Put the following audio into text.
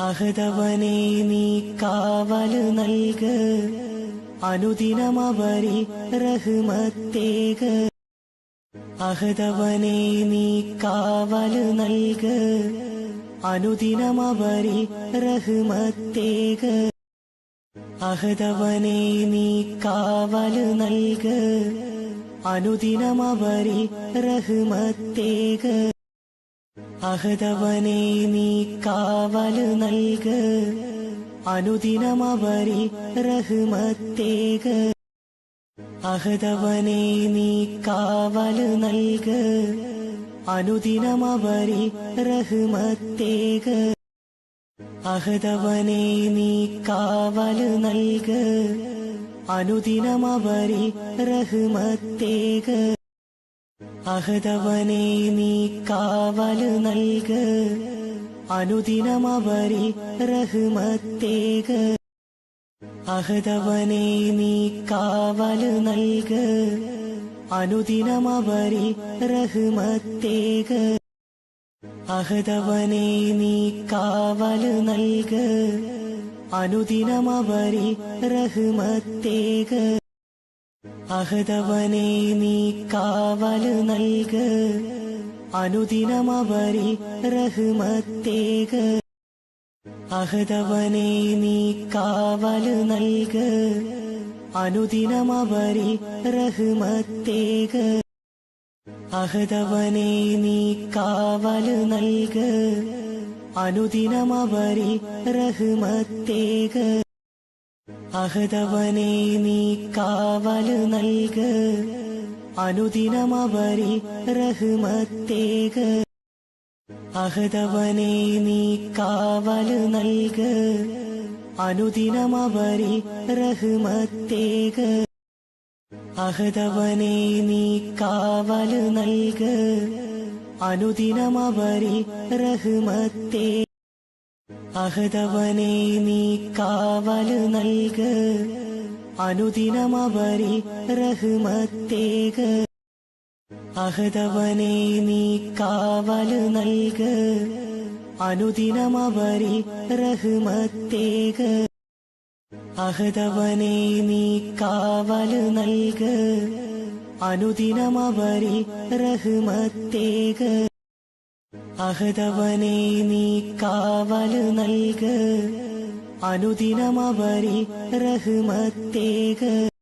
അഹദവനേ നീ കാവല് നൽക്, അനുദിനമവരിൽ റഹ്മത്തേക്. അഹദവനേ നീ കാവല് നൽക്, അനുദിനമവരിൽ റഹ്മത്തേക്. അഹദവനേ നീ കാവല് നൽക്, അനുദിനമവരിൽ റഹ്മത്തേക്. അഹദവനേ നീ കാവല് നൽക്, അനുദിനമവരിൽ റഹ്മത്തേക്. അഹദവനേ നീ കാവല് നൽക്, അനുദിനമവരിൽ റഹ്മത്തേക്. അഹദവനേ നീ കാവല് നൽക്, അനുദിനമവരിൽ റഹ്മത്തേക്. അഹദവനേ നീ കാവല് നൽക്, അനുദിനമവരിൽ റഹ്മത്തേക്. അഹദവനേ നീ കാവല് നൽക്, അനുദിനമവരിൽ റഹ്മത്തേക്. അഹദവനേ നീ കാവല് നൽക്, അനുദിനമവരിൽ റഹ്മത്തേക്. അഹദവനേ നീ കാവല് നൽക്, അനുദിനമവരിൽ റഹ്മത്തേക്. അഹദവനേ നീ കാവല് നൽക്, അനുദിനമവരിൽ റഹ്മത്തേക്. അഹദവനേ നീ കാവല് നൽക്, അനുദിനമവരിൽ റഹ്മത്തേക്. അഹദവനേ നീ കാവല് നൽക്, അനുദിനമവരിൽ റഹ്മത്തേക്. അഹദവനേ നീ കാവല് നൽക്, അനുദിനമവരിൽ റഹ്മത്തേക്. അഹദവനേ നീ കാവല് നൽക്, അനുദിനമവരിൽ റഹ്മത്തേക്. അഹദവനേ നീ കാവല് നൽക്, അനുദിനമവരിൽ റഹ്മത്തേക്. അഹദവനേ നീ കാവല് നൽക്, അനുദിനമവരിൽ റഹ്മത്തേക്. അഹദവനേ നീ കാവല് നൽക്, അനുദിനമവരിൽ റഹ്മത്തേക്. അഹദവനേ നീ കാവല് നൽക്, അനുദിനമവരിൽ റഹ്മത്തേക്.